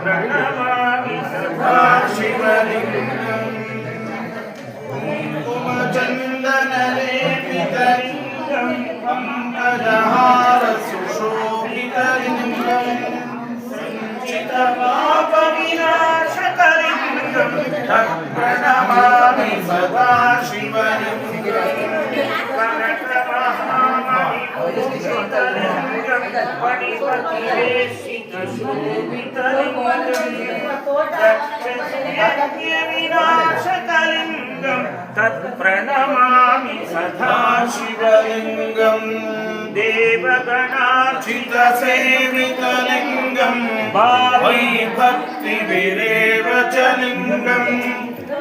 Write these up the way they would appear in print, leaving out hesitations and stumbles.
प्रणमामि सदा शिवलिङ्गम् कुङ्कुमचन्दनलेपितलिङ्गं पङ्कजहार सुशोभितलिङ्गम् संचितपापविनाशकलिङ्गं प्रणमामि सदा शिवलिङ्गम् कनकमहामणिभूषितलिङ्गं मणिपतिवेशितशोभितलिङ्गं तत्प्रणमामि सदा शिवलिङ्गम् देवगणार्चितसेवितलिङ्गं भक्तिभिरेव च लिङ्गम्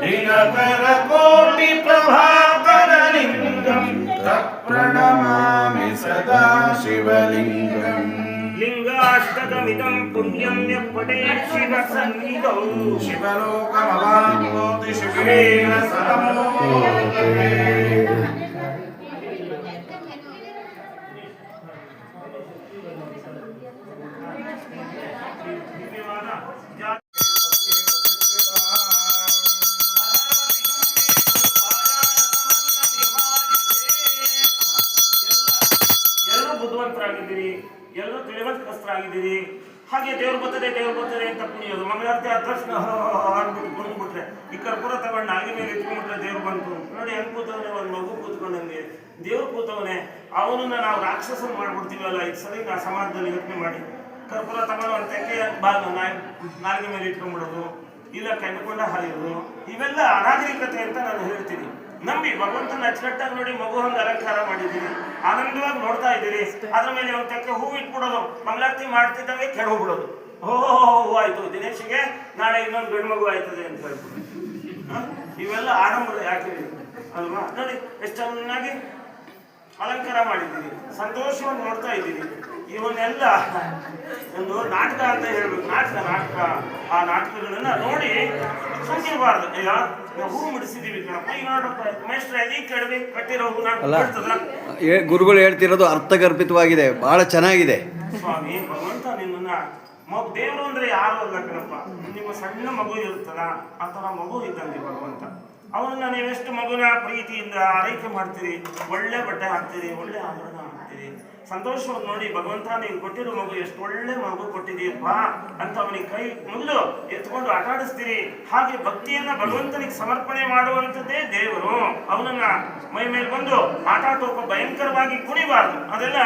दिनकरकोटिप्रभाकरलिङ्गं तत्प्रणमामि सदा शिवलिङ्गम् लिङ्गाष्टकमिदं पुण्यं यः पठेत् शिवसन्निधौ शिवलोकमवाप्नोति शिवेन सममोहते। ಎಲ್ಲರೂ ತಿಳಿವಳಿಕಸ್ಥರಾಗಿದ್ದೀರಿ. ಹಾಗೆ ದೇವ್ರು ಬರ್ತದೆ ಅಂತ ಕುಣಿಯೋದು, ಮಂಗಳಾರತಿ ಆದ ತಕ್ಷಣ ಅಂದ್ಬಿಟ್ಟು ಕುಣಿದ್ಬಿಟ್ರೆ ಈ ಕರ್ಪೂರ ತಗೊಂಡು ನಾಗಿ ಮೇಲೆ ಇಟ್ಕೊಂಡ್ಬಿಟ್ರೆ ದೇವ್ರು ಬಂತು ನೋಡಿ ಹೆಂಗ್ ಕೂತವನೆ, ಒಂದು ಮಗು ಕೂತ್ಕೊಂಡಂಗೆ ದೇವ್ರು ಕೂತವನೆ. ಅವನನ್ನ ನಾವು ರಾಕ್ಷಸನ್ ಮಾಡ್ಬಿಡ್ತೀವಲ್ಲ, ಇದು ಸರಿ ನಾ ಸಮಾಜದಲ್ಲಿ ಯೋಚನೆ ಮಾಡಿ. ಕರ್ಪೂರ ತಗೊಂಡು ಒಂದು ತೆಕ್ಕೆ ನಾಲ್ಗೆ ಮೇಲೆ ಇಟ್ಕೊಂಡ್ಬಿಡೋದು, ಇಲ್ಲ ಕೆಂಡ್ಕೊಂಡ ಹಾಯೋದು, ಇವೆಲ್ಲ ಅನಾಗರಿಕತೆ ಅಂತ ನಾನು ಹೇಳ್ತೀನಿ. ನಂಬಿ ಭಗವಂತನ ಅಚ್ಚುಕಟ್ಟಾಗಿ ನೋಡಿ, ಮಗು ಹಂಗೆ ಅಲಂಕಾರ ಮಾಡಿದ್ದೀರಿ, ಆನಂದವಾಗಿ ನೋಡ್ತಾ ಇದ್ದೀರಿ. ಅದ್ರ ಮೇಲೆ ಒಂದು ತೆಕ್ಕೆ ಹೂವು ಇಟ್ಬಿಡೋದು, ಮಂಗಳಾರತಿ ಮಾಡ್ತಿದ್ದಂಗೆ ಕೆಡ ಹೋಗ್ಬಿಡೋದು. ಹೂವು ಆಯ್ತು ದಿನೇಶಿಗೆ, ನಾಳೆ ಇನ್ನೊಂದು ಗಂಡು ಮಗು ಆಯ್ತದೆ ಅಂತ ಹೇಳ್ಬಿಟ್ಟು ಇವೆಲ್ಲ ಆಡಂಬರ ಯಾಕೆ ಅಲ್ವಾ? ನೋಡಿ ಎಷ್ಟು ಚೆನ್ನಾಗಿ ಅಲಂಕಾರ ಮಾಡಿದ್ದೀರಿ, ಸಂತೋಷವಾಗಿ ನೋಡ್ತಾ ಇದ್ದೀರಿ. ಇವನ್ನೆಲ್ಲ ಒಂದು ನಾಟಕ ಅಂತ ಹೇಳ್ಬೇಕು. ನಾಟಕ ಆ ನಾಟಕಗಳನ್ನ ನೋಡಿ ಸುಮ್ಮನಿರಬಾರ್ದು. ಈಗ ನಾವು ಹೂ ಮುಡಿಸಿದೀವಿ ಕಣಪ್ಪ, ಈಗ ನೋಡಪ್ಪ ಮೇಷ್ಟ್ರ ಎದಿ ಕೆಡವಿ ಕಟ್ಟಿರೋ ಗುರುಗಳು ಹೇಳ್ತಿರೋದು ಅರ್ಥಗರ್ಭಿತವಾಗಿದೆ, ಬಹಳ ಚೆನ್ನಾಗಿದೆ. ಸ್ವಾಮಿ ಭಗವಂತ ನಿಮ್ಮನ್ನ ದೇವರು ಅಂದ್ರೆ ಯಾರು ಅಲ್ಲ ಕಣಪ್ಪ, ನಿಮ್ಮ ಸಣ್ಣ ಮಗು ಇರುತ್ತಲ್ಲ ಆ ಥರ ಮಗು ಇದ್ದಂಗೆ ಭಗವಂತ. ಅವನನ್ನ ನೀವೆಷ್ಟು ಮಗುನ ಪ್ರೀತಿಯಿಂದ ಆರೈಕೆ ಮಾಡ್ತೀರಿ, ಒಳ್ಳೆ ಬಟ್ಟೆ ಹಾಕ್ತೀರಿ, ಒಳ್ಳೆ ಆಭರಣ ಹಾಕ್ತೀರಿ, ಸಂತೋಷವಾಗಿ ನೋಡಿ ಭಗವಂತ ನೀವು ಕೊಟ್ಟಿರೋ ಮಗು ಎಷ್ಟು ಒಳ್ಳೆ ಮಗು ಕೊಟ್ಟಿದೀಯಪ್ಪ ಅಂತ ಅವನಿಗೆ ಕೈ ಮುಗಿದು ಎತ್ಕೊಂಡು ಆಟ ಆಡಿಸ್ತೀರಿ. ಹಾಗೆ ಭಕ್ತಿಯನ್ನ ಭಗವಂತನಿಗೆ ಸಮರ್ಪಣೆ ಮಾಡುವಂಥದ್ದೇ ದೇವರು. ಅವನನ್ನ ಮೈ ಮೇಲೆ ಬಂದು ಆಟ ಆಟೋಪ ಭಯಂಕರವಾಗಿ ಕುಣಿಬಾರ್ದು. ಅದೆಲ್ಲ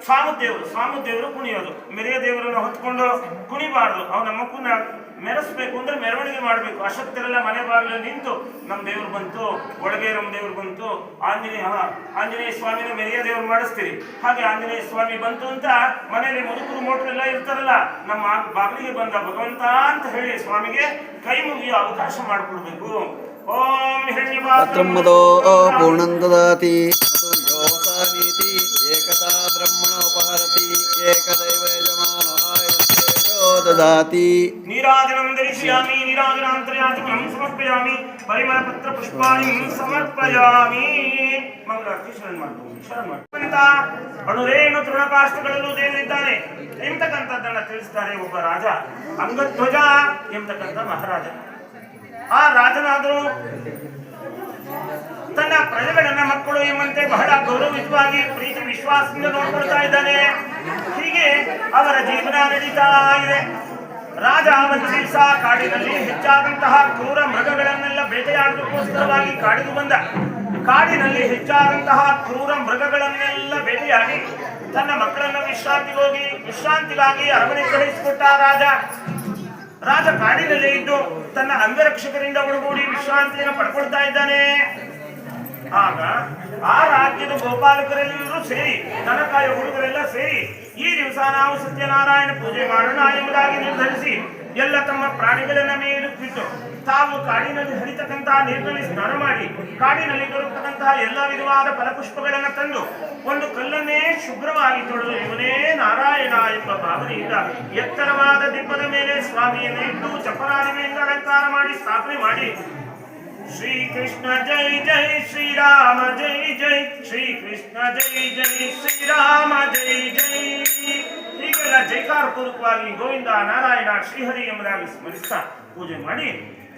ಸ್ವಾಮದೇವರು ಕುಣಿಯೋದು. ಮೆರೆಯ ದೇವರನ್ನ ಹೊತ್ಕೊಂಡು ಕುಣಿಬಾರ್ದು. ಅವನ ಮಕ್ಕಳನ್ನ ಮೆರೆಸ್ಬೇಕು ಅಂದ್ರೆ ಮೆರವಣಿಗೆ ಮಾಡಬೇಕು. ಅಶಕ್ತರೆಲ್ಲ ಮನೆ ಬಾಗಿಲು ನಿಂತು ನಮ್ಮ ದೇವ್ರು ಬಂತು, ಒಳಗೆ ನಮ್ಮ ದೇವ್ರು ಬಂತು, ಆಂಜನೇಯ ಸ್ವಾಮಿನ ಮೆರೆಯ ದೇವ್ರು ಮಾಡಿಸ್ತೀರಿ. ಹಾಗೆ ಆಂಜನೇಯ ಸ್ವಾಮಿ ಬಂತು ಅಂತ ಮನೆಯಲ್ಲಿ ಮುದುಕರು ಮೋಟ್ರೆಲ್ಲ ಇರ್ತಾರಲ್ಲ, ನಮ್ಮ ಬಾಗಿಲಿಗೆ ಬಂದ ಭಗವಂತ ಅಂತ ಹೇಳಿ ಸ್ವಾಮಿಗೆ ಕೈ ಮುಗಿಯೋ ಅವಕಾಶ ಮಾಡಿಕೊಡ್ಬೇಕು. ಓಂ ಹಿರಣ್ಯಪಾತ್ರಮ್ಮದೋ ಪೂರ್ಣಂದದಾತಿ ಏಕತಾ ಬ್ರಹ್ಮಣೋಪಹರತಿ ಏಕದೈವ ದದಾತಿ. ನೀರಾಜನಂ ಧರಿಷ್ಯಾಮಿ ನೀರಾಜನಾಂತರ್ಯಾಜನಂ ಸಮರ್ಪಯಾಮಿ ಪರಿಮಳಪತ್ರ ಪುಷ್ಪಾಣಿ ಸಮರ್ಪಯಾಮಿ. ಮಂಗಳಾರತಿ ಶರಣ ಮಾಡ್ತಾ ಅಣುರೇಣು ತೃಣಕಾಷ್ಟಗಳಲ್ಲೂ ದೇವರಿದ್ದಾನೆ ಎಂಬತಕ್ಕಂಥದ್ದನ್ನ ತಿಳಿಸ್ತಾರೆ ಒಬ್ಬ ರಾಜ, ಅಂಗಧ್ವಜ ಎಂಬತಕ್ಕಂಥ ಮಹಾರಾಜ. ಆ ರಾಜನಾದರೂ ತನ್ನ ಪ್ರಜೆಗಳನ್ನ ಮಕ್ಕಳು ಎಂಬಂತೆ ಬಹಳ ಗೌರವಯುತವಾಗಿ ಪ್ರೀತಿ ವಿಶ್ವಾಸದಿಂದ ನೋಡ್ಕೊಳ್ತಾ ಇದ್ದಾನೆ. ಹೀಗೆ ಅವರ ಜೀವನ ನಡೀತಾ ಇದೆ. ರಾಜ ಒಂದು ದಿವಸ ಕಾಡಿನಲ್ಲಿ ಹೆಚ್ಚಾದಂತಹ ಕ್ರೂರ ಮೃಗಗಳನ್ನೆಲ್ಲ ಬೇಟೆಯಾಡೋದಕ್ಕೋಸ್ಕರವಾಗಿ ಕಾಡಿಗೆ ಬಂದ. ಕಾಡಿನಲ್ಲಿ ಹೆಚ್ಚಾದಂತಹ ಕ್ರೂರ ಮೃಗಗಳನ್ನೆಲ್ಲ ಬೇಟೆಯಾಡಿ ತನ್ನ ಮಕ್ಕಳನ್ನ ವಿಶ್ರಾಂತಿಗಾಗಿ ಅರಮನೆ ಕಳುಹಿಸಿಕೊಟ್ಟ ರಾಜ ಕಾಡಿನಲ್ಲೇ ಇದ್ದು ತನ್ನ ಅಂಗರಕ್ಷಕರಿಂದ ಒಳಗೂಡಿ ವಿಶ್ರಾಂತಿಯನ್ನು ಪಡ್ಕೊಳ್ತಾ ಇದ್ದಾನೆ. ಆಗ ಆ ರಾಜ್ಯದ ಗೋಪಾಲಕರೆಲ್ಲರೂ ಸೇರಿ, ದನಕಾಯ ಹುಡುಗರೆಲ್ಲ ಸೇರಿ ಈ ದಿವಸ ನಾವು ಸತ್ಯನಾರಾಯಣ ಪೂಜೆ ಮಾಡೋಣ ಎಂಬುದಾಗಿ ನಿರ್ಧರಿಸಿ ಎಲ್ಲ ತಮ್ಮ ಪ್ರಾಣಿಗಳನ್ನ ಮೇಲುತ್ತಿಟ್ಟು ತಾವು ಕಾಡಿನಲ್ಲಿ ಹರಿತಕ್ಕಂತಹ ನೀರಿನಲ್ಲಿ ಸ್ನಾನ ಮಾಡಿ ಕಾಡಿನಲ್ಲಿ ದೊರಕತಕ್ಕಂತಹ ಎಲ್ಲ ವಿಧವಾದ ಫಲಪುಷ್ಪಗಳನ್ನು ತಂದು ಒಂದು ಕಲ್ಲನ್ನೇ ಶುಭ್ರವಾಗಿ ತೊಳೆದು ಇವನೇ ನಾರಾಯಣ ಎಂಬ ಭಾವನೆಯಿಂದ ಎತ್ತರವಾದ ದಿಬ್ಬದ ಮೇಲೆ ಸ್ವಾಮಿಯನ್ನು ಇಟ್ಟು ಚಪ್ಪರಾದಿಮೆಯಿಂದ ಅಲಂಕಾರ ಮಾಡಿ ಸ್ಥಾಪನೆ ಮಾಡಿ ಶ್ರೀ ಕೃಷ್ಣ ಜೈ ಜೈ ಶ್ರೀರಾಮ ಜೈ ಜೈ ಶ್ರೀ ಕೃಷ್ಣ ಜೈ ಜೈ ಶ್ರೀರಾಮ ಜೈ ಜೈ ಹೀಗೆಲ್ಲ ಜೈಕಾರ ಪೂರ್ವಕವಾಗಿ ಗೋವಿಂದ ನಾರಾಯಣ ಶ್ರೀಹರಿ ಎಂಬುದಾಗಿ ಸ್ಮರಿಸ್ತಾ ಪೂಜೆ ಮಾಡಿ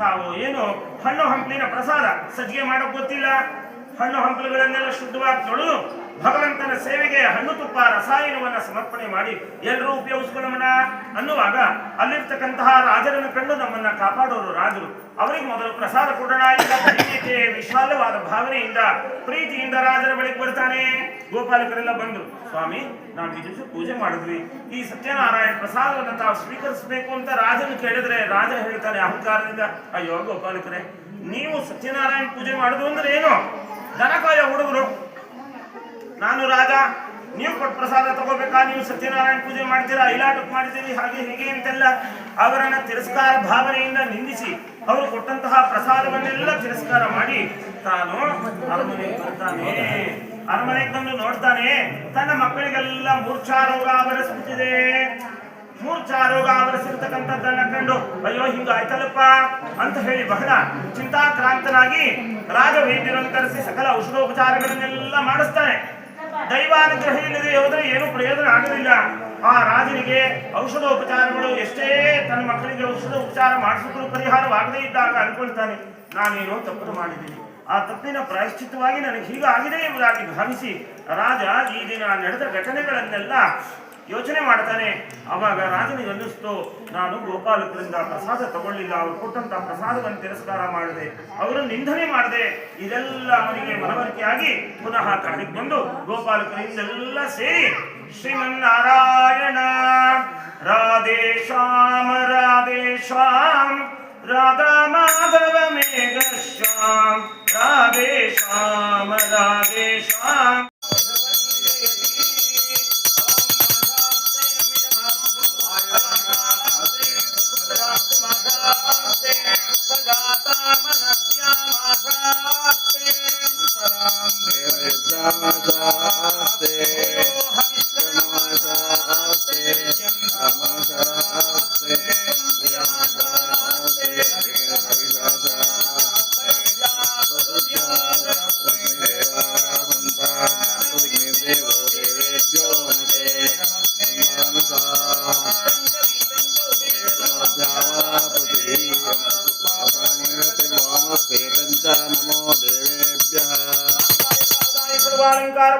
ತಾವು ಏನು ಹಣ್ಣು ಹಂಪಲಿನ ಪ್ರಸಾದ ಸಜ್ಜಿಗೆ ಮಾಡೋಕ್ ಗೊತ್ತಿಲ್ಲ, ಹಣ್ಣು ಹಂಪಲುಗಳನ್ನೆಲ್ಲ ಶುದ್ಧವಾಗಿ ತೊಳೆದು ಭಗವಂತನ ಸೇವೆಗೆ ಹಣ್ಣು ತುಪ್ಪ ರಸಾಯನವನ್ನ ಸಮರ್ಪಣೆ ಮಾಡಿ ಎಲ್ಲರೂ ಉಪಯೋಗಿಸ್ಕೊಳ್ಳೋಣ ಅನ್ನುವಾಗ ಅಲ್ಲಿರ್ತಕ್ಕಂತಹ ರಾಜರನ್ನು ಕಂಡು ನಮ್ಮನ್ನ ಕಾಪಾಡೋರು ರಾಜರು, ಅವರಿಗೆ ಮೊದಲು ಪ್ರಸಾದ ಕೊಡೋಣ ಇಲ್ಲ ಧೈರ್ಯತೆ ವಿಶಾಲವಾದ ಭಾವನೆಯಿಂದ ಪ್ರೀತಿಯಿಂದ ರಾಜರ ಬಳಿಗೆ ಬರ್ತಾನೆ. ಗೋಪಾಲಕರೆಲ್ಲ ಬಂದ್ರು, ಸ್ವಾಮಿ ನಾವು ಈ ದಿವಸ ಪೂಜೆ ಮಾಡಿದ್ವಿ, ಈ ಸತ್ಯನಾರಾಯಣ ಪ್ರಸಾದವನ್ನು ತಾವು ಸ್ವೀಕರಿಸಬೇಕು ಅಂತ ರಾಜನ ಕೇಳಿದ್ರೆ ರಾಜ ಹೇಳ್ತಾನೆ ಅಹಂಕಾರದಿಂದ, ಅಯ್ಯೋ ಗೋಪಾಲಕರೇ, ನೀವು ಸತ್ಯನಾರಾಯಣ ಪೂಜೆ ಮಾಡುದು ಅಂದ್ರೆ ಏನು, ದನಕಾಯ ಹುಡುಗರು, ನಾನು ರಾಜ, ನೀವು ಕೊಟ್ಟ ಪ್ರಸಾದ ತಗೋಬೇಕಾ, ನೀವು ಸತ್ಯನಾರಾಯಣ ಪೂಜೆ ಮಾಡ್ತೀರಾ, ಇಲಾಟಕ್ಕೆ ಮಾಡ್ತೀರಿ, ಹಾಗೆ ಹೀಗೆ ಅಂತೆಲ್ಲ ಅವರನ್ನ ತಿರಸ್ಕಾರ ಭಾವನೆಯಿಂದ ನಿಂದಿಸಿ ಅವರು ಕೊಟ್ಟಂತಹ ಪ್ರಸಾದವನ್ನೆಲ್ಲ ತಿರಸ್ಕಾರ ಮಾಡಿ ತಾನು ಅರಮನೆಗೆ ಬರ್ತಾನೆ. ಅರಮನೆಗೆ ಬಂದು ನೋಡ್ತಾನೆ, ತನ್ನ ಮಕ್ಕಳಿಗೆಲ್ಲ ಮೂರ್ಛಾರೋಗ ಆವರಿಸುತ್ತಿದೆ. ಮೂರ್ಛಾರೋಗ ಆವರಿಸಿರ್ತಕ್ಕಂಥದ್ದನ್ನ ಕಂಡು ಅಯ್ಯೋ ಹಿಂಗಾಯ್ತಲ್ಲಪ್ಪ ಅಂತ ಹೇಳಿ ಬಹಳ ಚಿಂತಾಕ್ರಾಂತನಾಗಿ ರಾಜ ವೈದ್ಯರನ್ನು ಕರೆಸಿ ಸಕಲ ಔಷಧೋಪಚಾರಗಳನ್ನೆಲ್ಲ ಮಾಡಿಸ್ತಾನೆ. ದೈವಾನುಗ್ರಹ ಇಲ್ಲದೆ ಹೋದರೆ ಏನೂ ಪ್ರಯೋಜನ ಆಗಲಿಲ್ಲ. ಆ ರಾಜನಿಗೆ ಔಷಧೋಪಚಾರಗಳು ಎಷ್ಟೇ ತನ್ನ ಮಕ್ಕಳಿಗೆ ಔಷಧೋಪಚಾರ ಮಾಡಿಸಿದ್ರು ಪರಿಹಾರವಾಗದೇ ಇದ್ದಾಗ ಅನ್ಕೊಳ್ತಾನೆ, ನಾನೇನೋ ತಪ್ಪು ಮಾಡಿದ್ದೀನಿ, ಆ ತಪ್ಪಿನ ಪ್ರಾಯಶ್ಚಿತ್ತವಾಗಿ ನನಗೆ ಹೀಗಾಗಿದೆ ಎಂಬುದಾಗಿ ಭಾವಿಸಿ ರಾಜ ಈ ದಿನ ನಡೆದ ಘಟನೆಗಳನ್ನೆಲ್ಲ ಯೋಚನೆ ಮಾಡ್ತಾನೆ. ಅವಾಗ ರಾಜನಿಗೆ ಅನ್ನಿಸ್ತು, ನಾನು ಗೋಪಾಲಕರಿಂದ ಪ್ರಸಾದ ತಗೊಳ್ಳಿಲ್ಲ, ಅವರು ಕೊಟ್ಟಂತಹ ಪ್ರಸಾದವನ್ನು ತಿರಸ್ಕಾರ ಮಾಡಿದೆ, ಅವರನ್ನು ನಿಂದನೆ ಮಾಡಿದೆ, ಇದೆಲ್ಲ ಅವನಿಗೆ ಮನವರಿಕೆಯಾಗಿ ಪುನಃ ಕಾಡಿಗೆ ಬಂದು ಗೋಪಾಲಕರಿಂದೆಲ್ಲ ಸೇರಿ ಶ್ರೀಮನ್ನಾರಾಯಣ ರಾಧೇ ಶ್ಯಾಮ ರಾಧೇ ಶ್ಯಾಮ್ ರಾಧಾ ಮಾಧವ ಮೇಘ ಶ್ಯಾಮ್ ರಾಧೇ ಶ್ಯಾಮ ರಾಧೇ ಶ್ಯಾಮ್ ನಮೋ ದೇವೇಭ್ಯಃ. ಸರ್ವಾಲಂಕಾರ